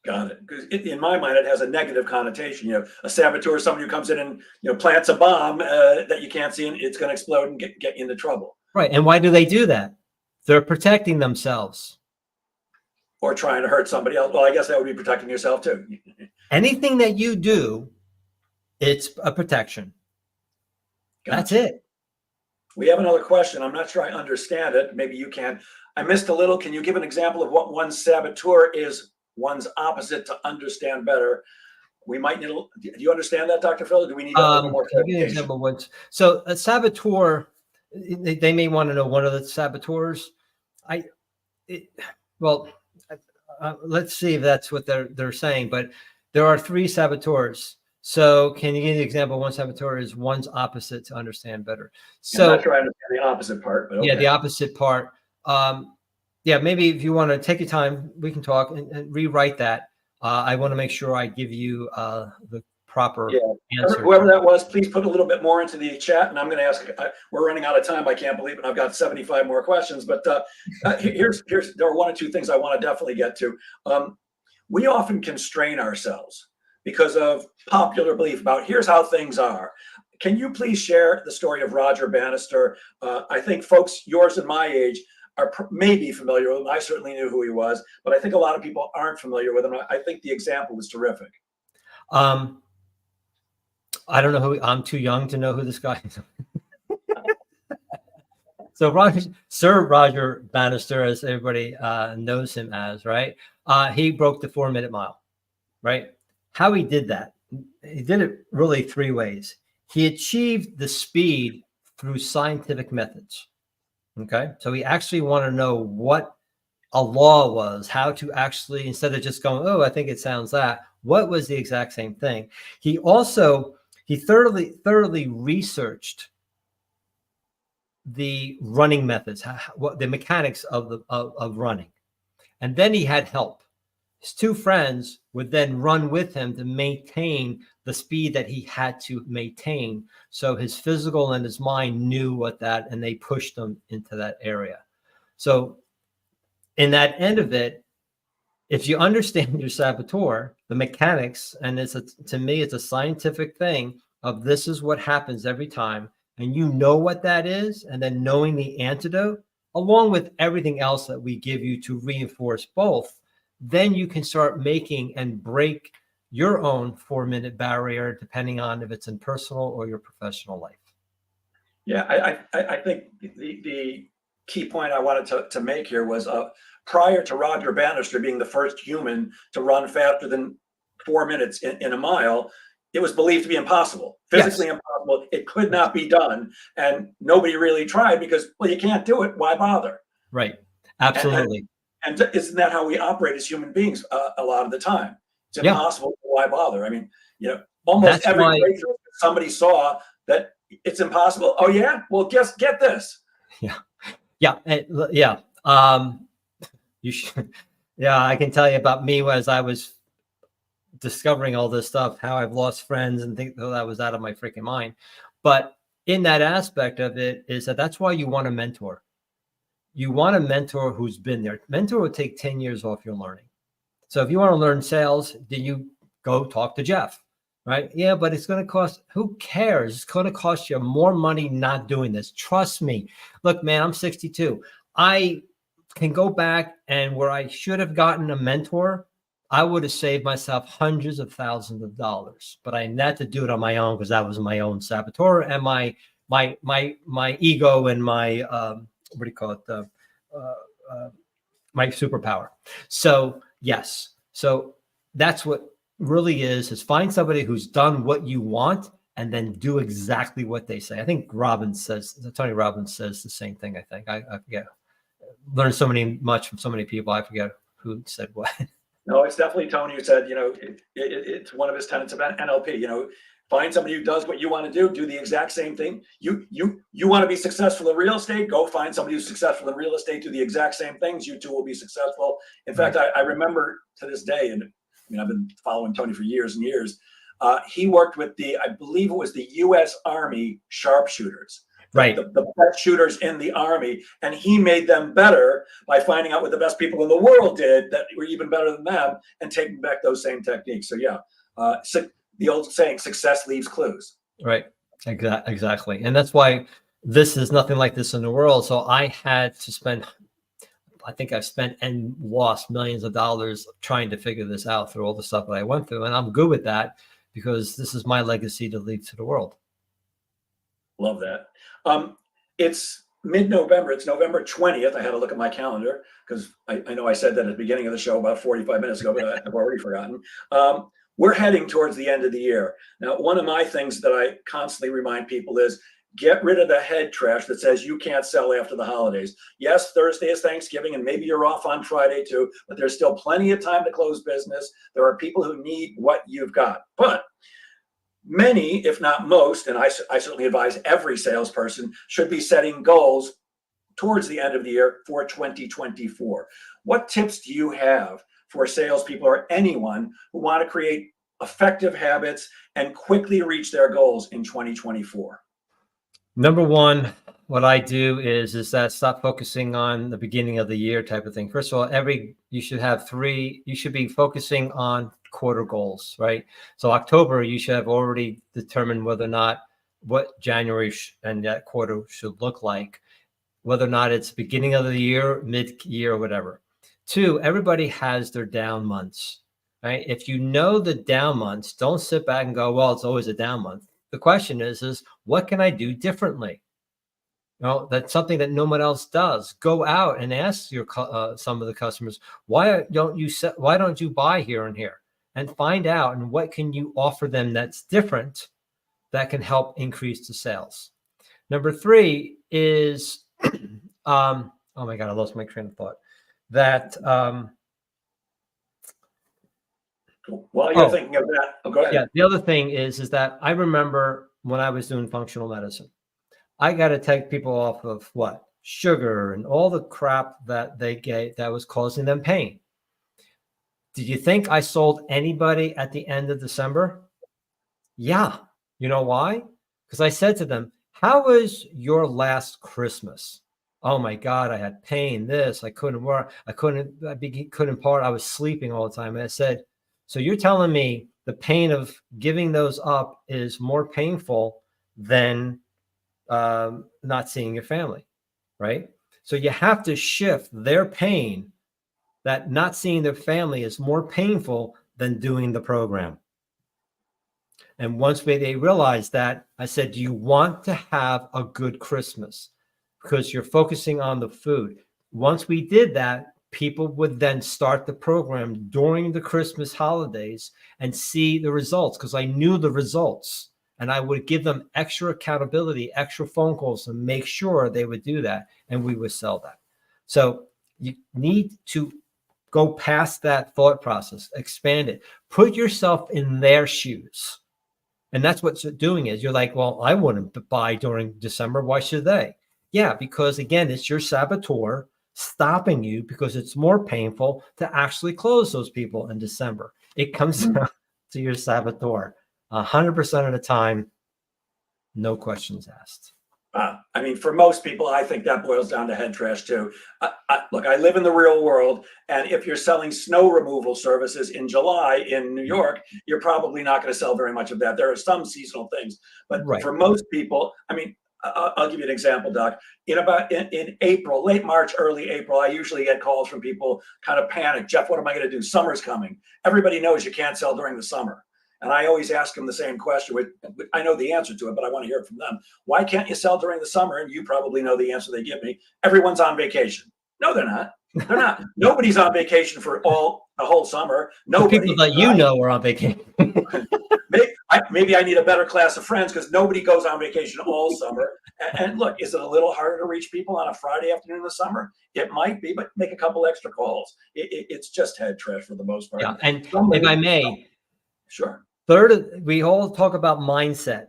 Got it. Because in my mind, it has a negative connotation. You know, a saboteur is somebody who comes in and, you know, plants a bomb that you can't see, and it's going to explode and get you into trouble. Right. And why do they do that? They're protecting themselves. Or trying to hurt somebody else. Well, I guess that would be protecting yourself too. Anything that you do, it's a protection. Gotcha. That's it. We have another question. I'm not sure I understand it. Maybe you can. I missed a little. Can you give an example of what one's saboteur is, one's opposite, to understand better? We might need. Do you understand that, Dr. Phil? Or do we need a little more clarification? So a saboteur, they may want to know one of the saboteurs. Let's see if that's what they're saying. But there are 3 saboteurs. So can you give an example? One saboteur is one's opposite to understand better. So I'm not sure I understand the opposite part, but okay. Yeah, the opposite part. Yeah, maybe if you want to take your time, we can talk and rewrite that. I want to make sure I give you the proper answer. Whoever that was, please put a little bit more into the chat, and I'm going to ask. We're running out of time. I can't believe it. I've got 75 more questions, but here's there are 1 or 2 things I want to definitely get to. We often constrain ourselves because of popular belief about here's how things are. Can you please share the story of Roger Bannister? I think folks yours and my age are maybe familiar with him. I certainly knew who he was, but I think a lot of people aren't familiar with him. I think the example was terrific. I don't know who. I'm too young to know who this guy is. So Sir Roger Bannister, as everybody knows him as, right? He broke the 4-minute mile, right? How he did that? He did it really 3 ways. He achieved the speed through scientific methods. Okay, so he actually wanted to know what a law was, how to actually, instead of just going, oh, I think it sounds that, what was the exact same thing. He thoroughly researched the running methods, what the mechanics of running. And then he had help. His 2 friends would then run with him to maintain the speed that he had to maintain. So his physical and his mind knew what that, and they pushed him into that area. So in that end of it, if you understand your saboteur, the mechanics, and to me, it's a scientific thing of this is what happens every time, and you know what that is, and then knowing the antidote, along with everything else that we give you to reinforce both, then you can start making and break your own 4-minute barrier, depending on if it's in personal or your professional life. Yeah, I think the key point I wanted to make here was prior to Roger Bannister being the first human to run faster than 4 minutes in a mile, it was believed to be impossible, physically impossible. It could not be done. And nobody really tried because, well, you can't do it. Why bother? Right. Absolutely. And isn't that how we operate as human beings a lot of the time? It's impossible. Why bother? I mean, almost every breakthrough somebody saw that it's impossible. Oh yeah, well, just get this. Yeah. You should. Yeah, I can tell you about me as I was discovering all this stuff, how I've lost friends and think that I was out of my freaking mind. But in that aspect of it is that's why you want a mentor. You want a mentor who's been there. Mentor will take 10 years off your learning. So if you want to learn sales, then you go talk to Jeff, right? Yeah, but it's going to cost, who cares? It's going to cost you more money not doing this. Trust me. Look, man, I'm 62. I can go back, and where I should have gotten a mentor, I would have saved myself hundreds of thousands of dollars, but I had to do it on my own because that was my own saboteur and my ego and my, what do you call it? My superpower. So yes. So that's what really is find somebody who's done what you want and then do exactly what they say. I think Tony Robbins says the same thing. I think I forget. Learned so much from so many people. I forget who said what. No, it's definitely Tony who said, it's one of his tenets about NLP, find somebody who does what you want to do the exact same thing. You want to be successful in real estate, go find somebody who's successful in real estate, do the exact same things. You too will be successful. In fact, I remember to this day, and I've been following Tony for years and years. He worked with I believe it was the U.S. Army sharpshooters. Right. The best shooters in the Army, and he made them better by finding out what the best people in the world did that were even better than them and taking back those same techniques. So yeah, the old saying, success leaves clues. Right. Exactly. And that's why this is nothing like this in the world. So I had to I think I've spent and lost millions of dollars trying to figure this out through all the stuff that I went through. And I'm good with that because this is my legacy to leave to the world. Love that. It's mid-November. It's November 20th. I had to look at my calendar because I know I said that at the beginning of the show about 45 minutes ago, but I've already forgotten. We're heading towards the end of the year. Now, one of my things that I constantly remind people is get rid of the head trash that says you can't sell after the holidays. Yes, Thursday is Thanksgiving, and maybe you're off on Friday too, but there's still plenty of time to close business. There are people who need what you've got. But many, if not most, and I certainly advise every salesperson should be setting goals towards the end of the year for 2024. What tips do you have for salespeople or anyone who want to create effective habits and quickly reach their goals in 2024? Number one, what I do is that stop focusing on the beginning of the year type of thing. First of all, you should be focusing on quarter goals, right? So October, you should have already determined whether or not what January and that quarter should look like, whether or not it's beginning of the year, mid-year, or whatever. 2, everybody has their down months, right? If you know the down months, don't sit back and go, well, it's always a down month. The question is what can I do differently? That's something that no one else does. Go out and ask your some of the customers, why don't you buy here and here, and find out, and what can you offer them that's different that can help increase the sales. Number 3 is, oh my God, I lost my train of thought. While you're thinking of that, go ahead. Yeah, the other thing is that I remember when I was doing functional medicine, I got to take people off of what? Sugar and all the crap that they gave that was causing them pain. Did you think I sold anybody at the end of December? Yeah. You know why? Because I said to them, how was your last Christmas? Oh my God, I had pain. I couldn't work. I couldn't part. I was sleeping all the time. And I said, so you're telling me the pain of giving those up is more painful than not seeing your family, right? So you have to shift their pain, that not seeing their family is more painful than doing the program. And once they realized that, I said, do you want to have a good Christmas? Because you're focusing on the food. Once we did that, people would then start the program during the Christmas holidays and see the results, because I knew the results. And I would give them extra accountability, extra phone calls, and make sure they would do that, and we would sell that. So you need to go past that thought process, expand it, put yourself in their shoes. And that's what doing is. You're like, well, I wouldn't buy during December. Why should they? Yeah, because again, it's your saboteur stopping you, because it's more painful to actually close those people in December. It comes down to your saboteur 100% of the time, no questions asked. I mean, for most people, I think that boils down to head trash too. Look, I live in the real world, and if you're selling snow removal services in July in New York, you're probably not going to sell very much of that. There are some seasonal things, but for most people, I mean, I'll give you an example, Doc. In April, late March, early April, I usually get calls from people kind of panic. Jeff, what am I going to do? Summer's coming. Everybody knows you can't sell during the summer. And I always ask them the same question. I know the answer to it, but I want to hear it from them. Why can't you sell during the summer? And you probably know the answer they give me. Everyone's on vacation. No, they're not. They're not. Nobody's on vacation for the whole summer. Nobody. The people that you know are on vacation. Maybe I need a better class of friends, because nobody goes on vacation all summer. And look, is it a little harder to reach people on a Friday afternoon in the summer? It might be, but make a couple extra calls. It's just head trash for the most part. Yeah, and if I may. Sure. Third, we all talk about mindset.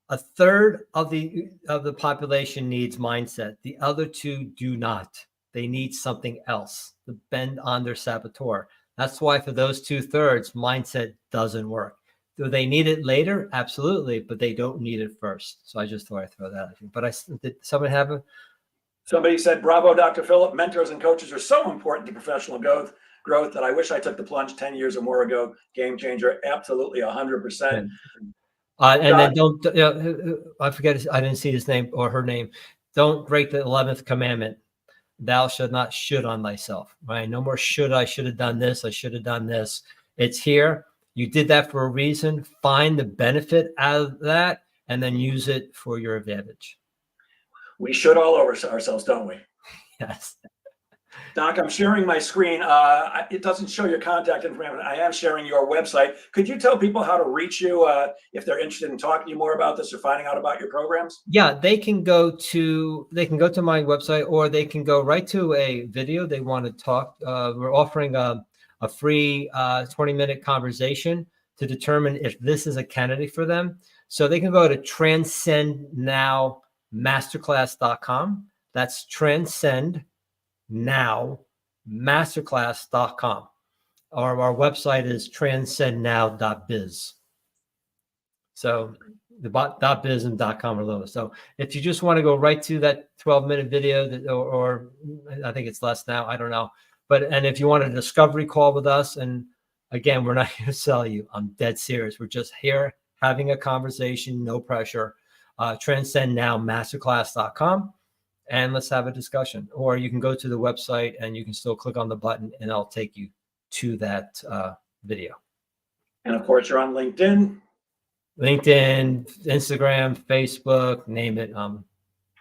A third of the population needs mindset. The other two do not. They need something else to bend on their saboteur. That's why for those 2/3, mindset doesn't work. Do they need it later? Absolutely, but they don't need it first. So I just thought I'd throw that at you. But did someone have a? Somebody said, bravo, Dr. Phillip. Mentors and coaches are so important to professional growth that I wish I took the plunge 10 years or more ago. Game changer. Absolutely 100%. And then don't, I forget, I didn't see his name or her name. Don't break the 11th commandment. Thou shalt not should on thyself, right? No more should I should have done this. I should have done this. It's here. You did that for a reason. Find the benefit out of that and then use it for your advantage. We should all over ourselves, don't we? Yes. Doc, I'm sharing my screen. It doesn't show your contact information. I am sharing your website. Could you tell people how to reach you if they're interested in talking to you more about this or finding out about your programs? Yeah, they can go to my website, or they can go right to a video they want to talk. We're offering a free 20-minute conversation to determine if this is a candidate for them. So they can go to transcendnowmasterclass.com. That's transcendnowmasterclass.com. Or our website is transcendnow.biz. So the .biz and .com are low. So if you just want to go right to that 12-minute video, or I think it's less now, I don't know. And if you want a discovery call with us, and again, we're not here to sell you. I'm dead serious. We're just here having a conversation, no pressure. Transcendnowmasterclass.com, and let's have a discussion. Or you can go to the website and you can still click on the button, and I'll take you to that video. And of course, you're on LinkedIn. LinkedIn, Instagram, Facebook, name it.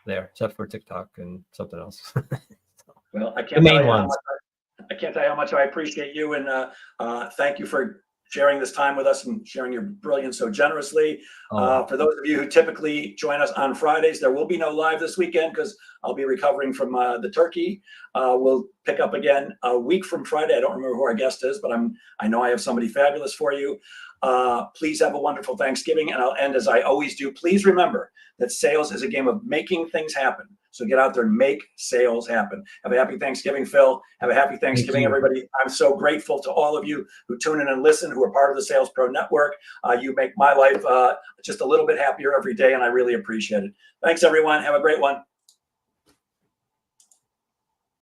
there, except for TikTok and something else. Well, I The can't tell main you how ones. much I can't tell you how much I appreciate you, and thank you for sharing this time with us and sharing your brilliance so generously. Oh, For those of you who typically join us on Fridays, there will be no live this weekend because I'll be recovering from the turkey. We'll pick up again a week from Friday. I don't remember who our guest is, but I know I have somebody fabulous for you. Please have a wonderful Thanksgiving, and I'll end as I always do. Please remember that sales is a game of making things happen. So get out there and make sales happen. Have a happy Thanksgiving, Phil. Have a happy thank Thanksgiving, you. everybody. I'm so grateful to all of you who tune in and listen, who are part of the Sales Pro Network. You make my life just a little bit happier every day, and I really appreciate it. Thanks, everyone. Have a great one.